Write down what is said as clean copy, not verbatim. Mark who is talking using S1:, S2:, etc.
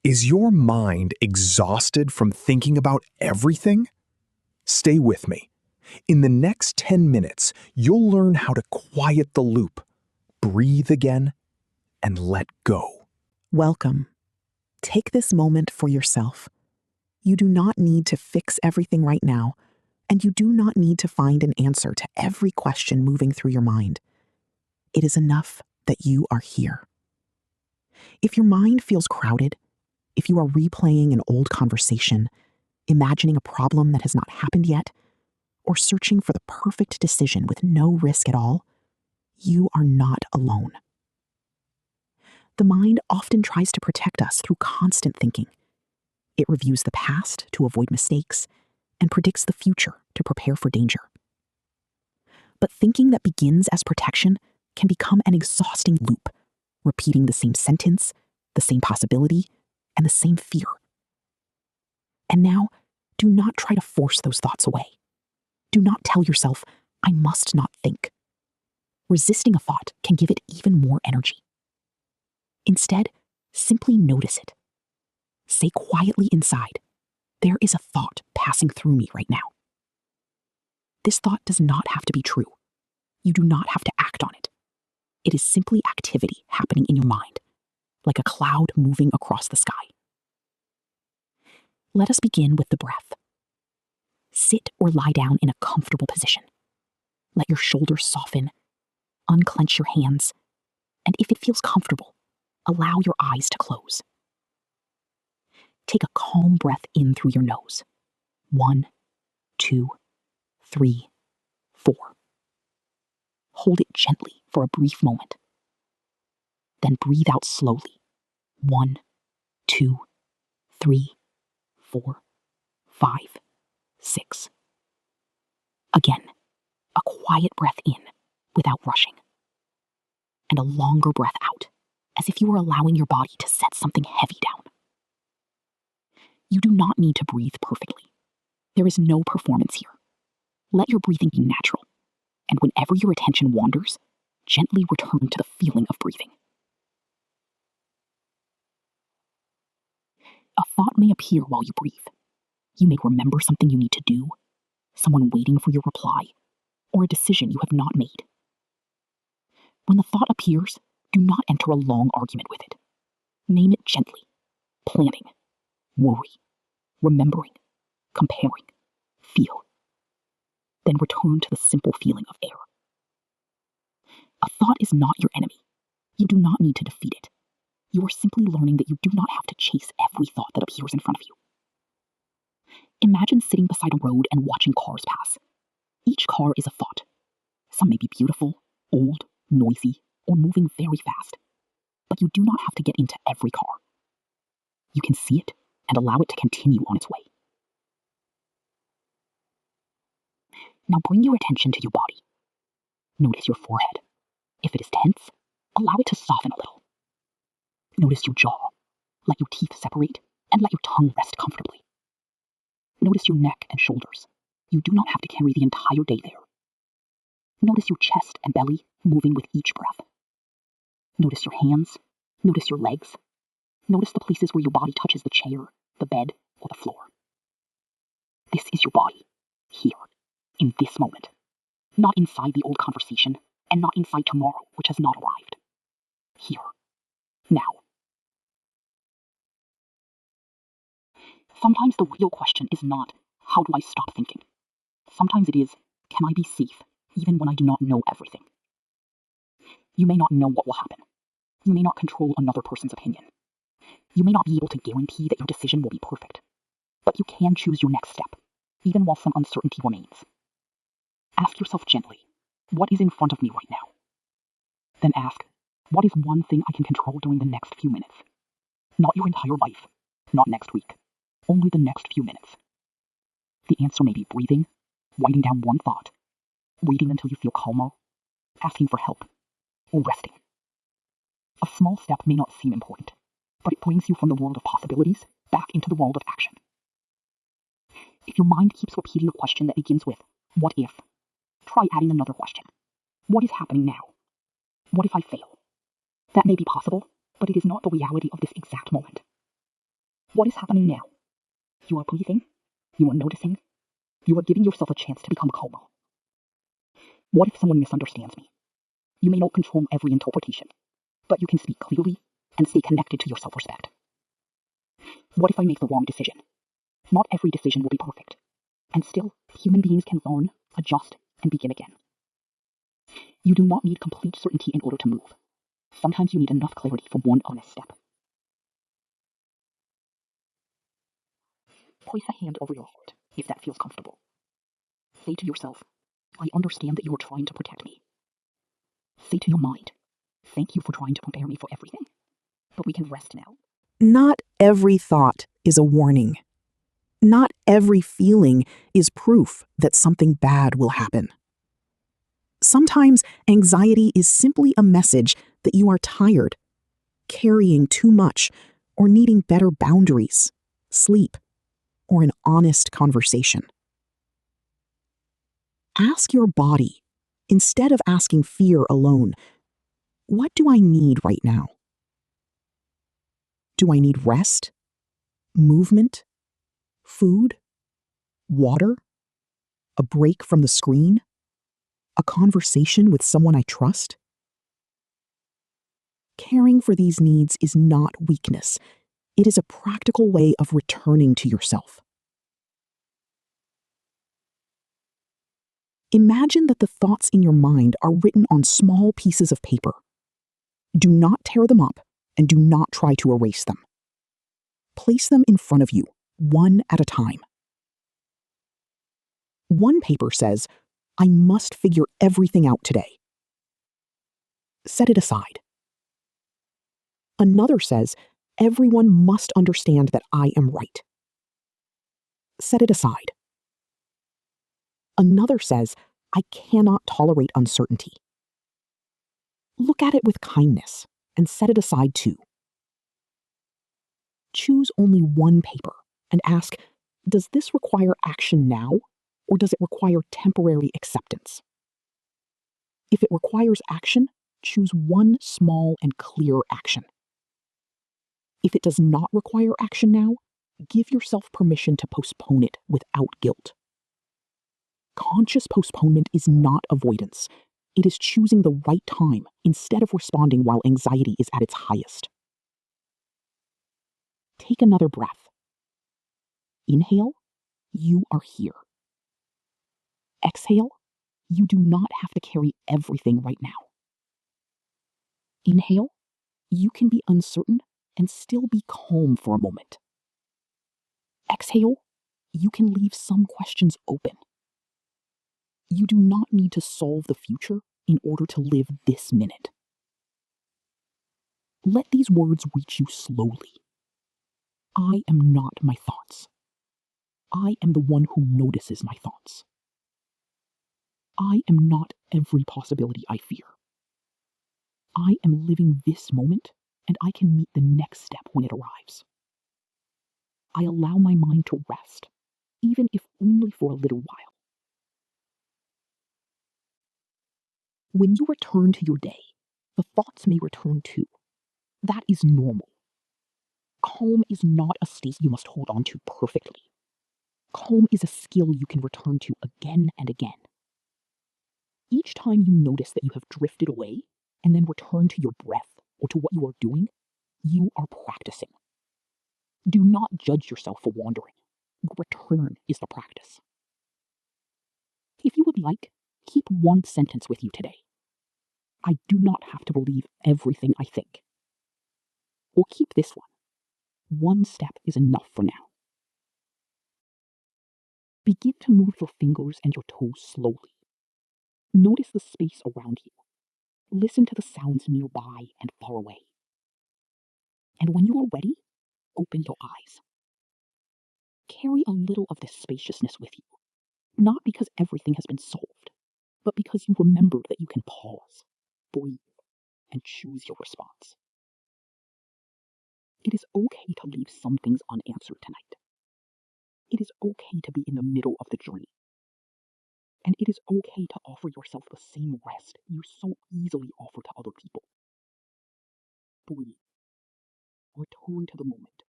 S1: Is your mind exhausted from thinking about everything? Stay with me. In the next 10 minutes, you'll learn how to quiet the loop, breathe again, and let go.
S2: Welcome. Take this moment for yourself. You do not need to fix everything right now, and you do not need to find an answer to every question moving through your mind. It is enough that you are here. If your mind feels crowded, if you are replaying an old conversation, imagining a problem that has not happened yet, or searching for the perfect decision with no risk at all, you are not alone. The mind often tries to protect us through constant thinking. It reviews the past to avoid mistakes and predicts the future to prepare for danger. But thinking that begins as protection can become an exhausting loop, repeating the same sentence, the same possibility, and the same fear. And now, do not try to force those thoughts away. Do not tell yourself, I must not think. Resisting a thought can give it even more energy. Instead, simply notice it. Say quietly inside, there is a thought passing through me right now. This thought does not have to be true. You do not have to act on it. It is simply activity happening in your mind, like a cloud moving across the sky. Let us begin with the breath. Sit or lie down in a comfortable position. Let your shoulders soften, unclench your hands, and if it feels comfortable, allow your eyes to close. Take a calm breath in through your nose. 1, 2, 3, 4. Hold it gently for a brief moment. Then breathe out slowly. 1, 2, 3, 4, 5, 6. Again, a quiet breath in without rushing. And a longer breath out, as if you were allowing your body to set something heavy down. You do not need to breathe perfectly. There is no performance here. Let your breathing be natural, and whenever your attention wanders, gently return to the feeling of breathing. A thought may appear while you breathe. You may remember something you need to do, someone waiting for your reply, or a decision you have not made. When the thought appears, do not enter a long argument with it. Name it gently. Planning, worry, remembering, comparing, feel. Then return to the simple feeling of air. A thought is not your enemy. You do not need to defeat it. You are simply learning that you do not have to chase every thought that appears in front of you. Imagine sitting beside a road and watching cars pass. Each car is a thought. Some may be beautiful, old, noisy, or moving very fast. But you do not have to get into every car. You can see it and allow it to continue on its way. Now bring your attention to your body. Notice your forehead. If it is tense, allow it to soften a little. Notice your jaw. Let your teeth separate and let your tongue rest comfortably. Notice your neck and shoulders. You do not have to carry the entire day there. Notice your chest and belly moving with each breath. Notice your hands. Notice your legs. Notice the places where your body touches the chair, the bed, or the floor. This is your body, here, in this moment. Not inside the old conversation, and not inside tomorrow, which has not arrived. Here, now. Sometimes the real question is not, how do I stop thinking? Sometimes it is, can I be safe, even when I do not know everything? You may not know what will happen. You may not control another person's opinion. You may not be able to guarantee that your decision will be perfect. But you can choose your next step, even while some uncertainty remains. Ask yourself gently, what is in front of me right now? Then ask, what is one thing I can control during the next few minutes? Not your entire life, not next week, only the next few minutes. The answer may be breathing, writing down one thought, waiting until you feel calmer, asking for help, or resting. A small step may not seem important, but it brings you from the world of possibilities back into the world of action. If your mind keeps repeating a question that begins with, what if? Try adding another question. What is happening now? What if I fail? That may be possible, but it is not the reality of this exact moment.
S3: What is happening now? You are breathing, you are noticing, you are giving yourself a chance to become calmer. What if someone misunderstands me? You may not control every interpretation, but you can speak clearly and stay connected to your self-respect. What if I make the wrong decision? Not every decision will be perfect, and still, human beings can learn, adjust, and begin again. You do not need complete certainty in order to move. Sometimes you need enough clarity for one honest step. Place a hand over your heart if that feels comfortable. Say to yourself, I understand that you are trying to protect me. Say to your mind, thank you for trying to prepare me for everything, but we can rest now.
S2: Not every thought is a warning. Not every feeling is proof that something bad will happen. Sometimes anxiety is simply a message that you are tired, carrying too much, or needing better boundaries, sleep, or an honest conversation. Ask your body, instead of asking fear alone, what do I need right now? Do I need rest, movement, food, water, a break from the screen, a conversation with someone I trust? Caring for these needs is not weakness. It is a practical way of returning to yourself. Imagine that the thoughts in your mind are written on small pieces of paper. Do not tear them up and do not try to erase them. Place them in front of you, one at a time. One paper says, I must figure everything out today. Set it aside. Another says, everyone must understand that I am right. Set it aside. Another says, I cannot tolerate uncertainty. Look at it with kindness and set it aside too. Choose only one paper and ask, does this require action now, or does it require temporary acceptance? If it requires action, choose one small and clear action. If it does not require action now, give yourself permission to postpone it without guilt. Conscious postponement is not avoidance. It is choosing the right time instead of responding while anxiety is at its highest. Take another breath. Inhale, you are here. Exhale, you do not have to carry everything right now. Inhale, you can be uncertain and still be calm for a moment. Exhale, you can leave some questions open. You do not need to solve the future in order to live this minute. Let these words reach you slowly. I am not my thoughts. I am the one who notices my thoughts. I am not every possibility I fear. I am living this moment, and I can meet the next step when it arrives. I allow my mind to rest, even if only for a little while. When you return to your day, the thoughts may return too. That is normal. Calm is not a state you must hold on to perfectly. Calm is a skill you can return to again and again. Each time you notice that you have drifted away and then return to your breath or to what you are doing, you are practicing. Do not judge yourself for wandering. Your return is the practice. If you would like, keep one sentence with you today. I do not have to believe everything I think. Or keep this one. One step is enough for now. Begin to move your fingers and your toes slowly. Notice the space around you. Listen to the sounds nearby and far away. And when you are ready, open your eyes. Carry a little of this spaciousness with you, not because everything has been solved, but because you remember that you can pause, breathe, and choose your response. It is okay to leave some things unanswered tonight. It is okay to be in the middle of the journey. And it is okay to offer yourself the same rest you so easily offer to other people. Breathe. Return to the moment.